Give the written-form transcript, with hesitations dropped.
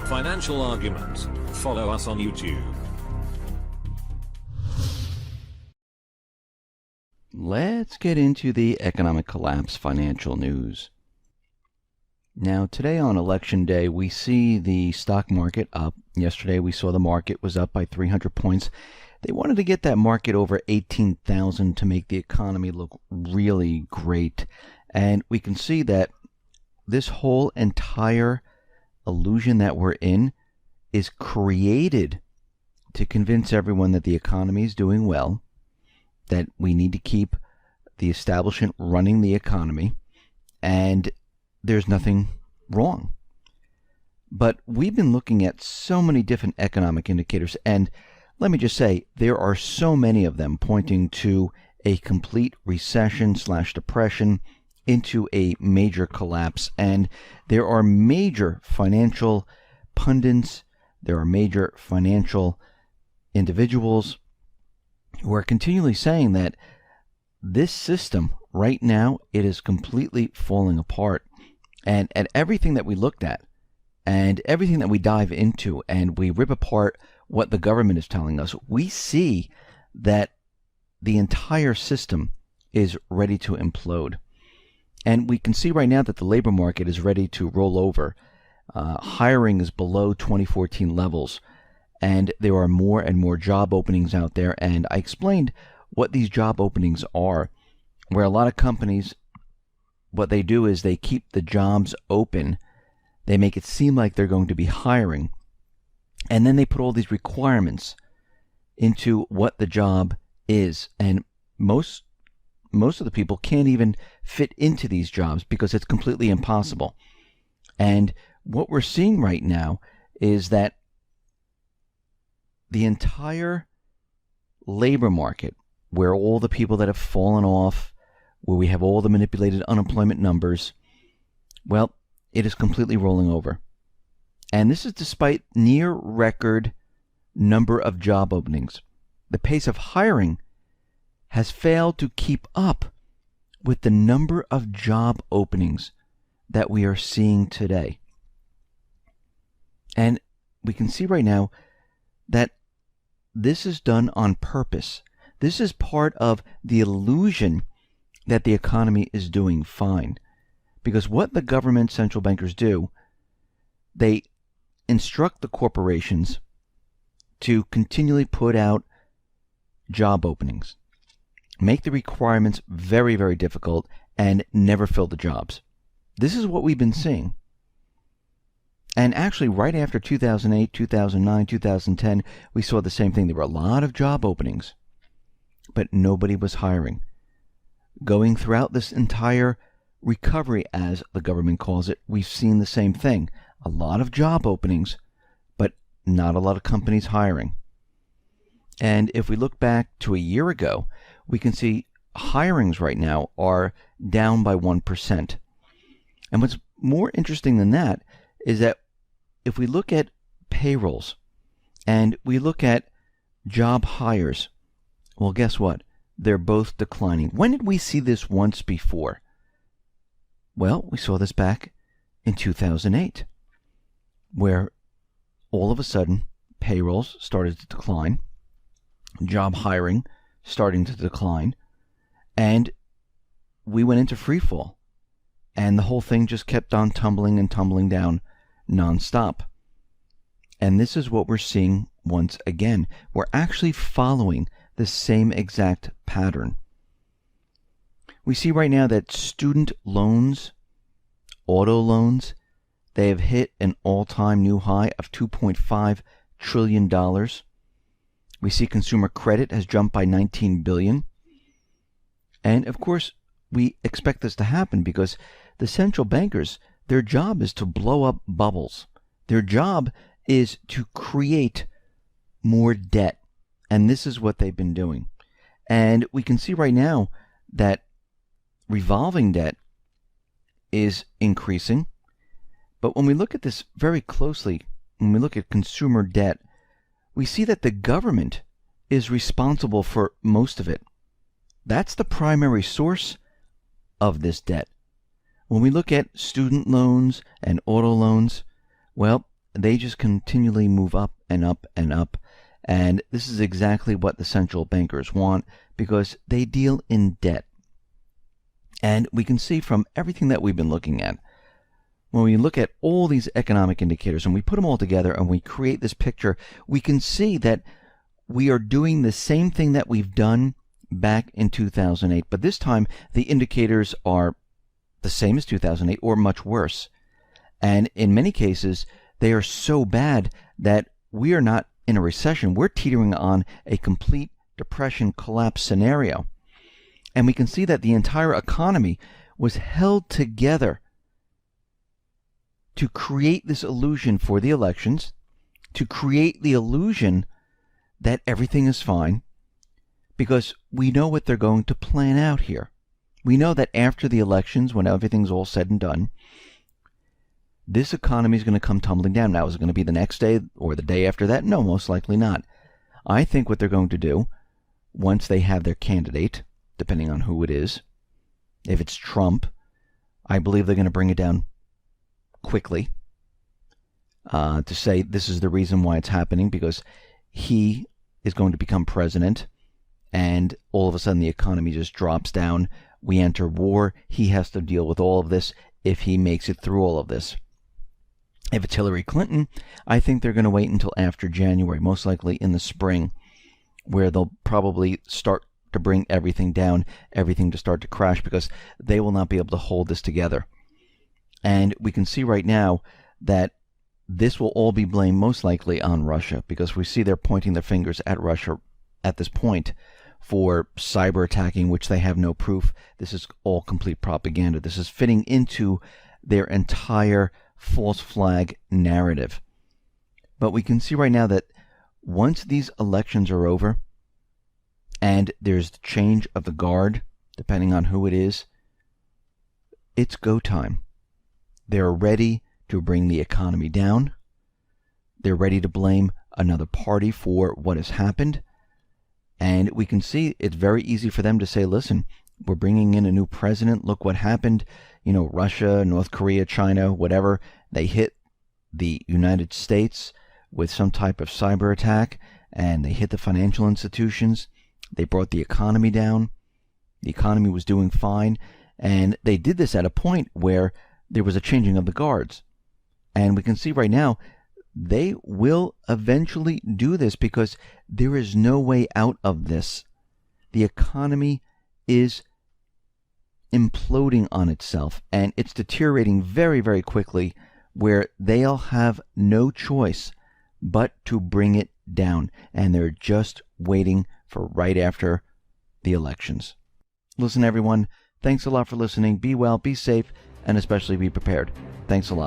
Financial Argument. Follow us on YouTube. Let's get into the economic collapse financial news. Now, today on Election Day, we see the stock market up. Yesterday, we saw the market was up by 300 points. They wanted to get that market over 18,000 to make the economy look really great. And we can see that this whole entire illusion that we're in is created to convince everyone that the economy is doing well, that we need to keep the establishment running the economy, and there's nothing wrong. But we've been looking at so many different economic indicators, and let me just say, there are so many of them pointing to a complete recession/depression, into a major collapse. And there are major financial pundits, there are major financial individuals who are continually saying that this system right now, it is completely falling apart. And everything that we looked at and everything that we dive into and we rip apart what the government is telling us, we see that the entire system is ready to implode. And we can see right now that the labor market is ready to roll over. Hiring is below 2014 levels, and there are more and more job openings out there. And I explained what these job openings are, where a lot of companies, what they do is they keep the jobs open. They make it seem like they're going to be hiring, and then they put all these requirements into what the job is. And most of the people can't even fit into these jobs because it's completely impossible. And what we're seeing right now is that the entire labor market, where all the people that have fallen off, where we have all the manipulated unemployment numbers, well, it is completely rolling over. And this is despite near record number of job openings. The pace of hiring has failed to keep up with the number of job openings that we are seeing today. And we can see right now that this is done on purpose. This is part of the illusion that the economy is doing fine. Because what the government central bankers do, they instruct the corporations to continually put out job openings, make the requirements very, very difficult, and never fill the jobs. This is what we've been seeing. And actually, right after 2008, 2009, 2010, we saw the same thing. There were a lot of job openings, but nobody was hiring. Going throughout this entire recovery, as the government calls it, we've seen the same thing. A lot of job openings, but not a lot of companies hiring. And if we look back to a year ago, we can see hirings right now are down by 1%. And what's more interesting than that is that if we look at payrolls and we look at job hires, well, guess what? They're both declining. When did we see this once before? Well, we saw this back in 2008, where all of a sudden payrolls started to decline, job hiring starting to decline, and we went into free fall. And the whole thing just kept on tumbling and tumbling down nonstop. And this is what we're seeing once again. We're actually following the same exact pattern. We see right now that student loans, auto loans, they have hit an all-time new high of $2.5 trillion. We see consumer credit has jumped by $19 billion. And of course, we expect this to happen because the central bankers, their job is to blow up bubbles. Their job is to create more debt. And this is what they've been doing. And we can see right now that revolving debt is increasing. But when we look at this very closely, when we look at consumer debt, we see that the government is responsible for most of it. That's the primary source of this debt. When we look at student loans and auto loans, well, they just continually move up and up and up. And this is exactly what the central bankers want, because they deal in debt. And we can see from everything that we've been looking at, when we look at all these economic indicators and we put them all together and we create this picture, we can see that we are doing the same thing that we've done back in 2008. But this time, the indicators are the same as 2008 or much worse. And in many cases, they are so bad that we are not in a recession. We're teetering on a complete depression collapse scenario. And we can see that the entire economy was held together to create this illusion for the elections, to create the illusion that everything is fine, because we know what they're going to plan out here. We know that after the elections, when everything's all said and done, this economy is going to come tumbling down. Now, is it going to be the next day or the day after that? No, most likely not. I think what they're going to do, once they have their candidate, depending on who it is, if it's Trump, I believe they're going to bring it down quickly to say this is the reason why it's happening, because he is going to become president, and all of a sudden the economy just drops down. We enter war. He has to deal with all of this if he makes it through all of this. If it's Hillary Clinton, I think they're going to wait until after January, most likely in the spring, where they'll probably start to bring everything down, everything to start to crash, because they will not be able to hold this together. And we can see right now that this will all be blamed most likely on Russia, because we see they're pointing their fingers at Russia at this point for cyber attacking, which they have no proof. This is all complete propaganda. This is fitting into their entire false flag narrative. But we can see right now that once these elections are over and there's the change of the guard, depending on who it is, it's go time. They're ready to bring the economy down. They're ready to blame another party for what has happened. And we can see it's very easy for them to say, listen, we're bringing in a new president. Look what happened. Russia, North Korea, China, whatever. They hit the United States with some type of cyber attack, and they hit the financial institutions. They brought the economy down. The economy was doing fine. And they did this at a point where there was a changing of the guards. And we can see right now, they will eventually do this because there is no way out of this. The economy is imploding on itself, and it's deteriorating very, very quickly, where they'll have no choice but to bring it down. And they're just waiting for right after the elections. Listen, everyone, thanks a lot for listening. Be well, be safe, and especially be prepared. Thanks a lot.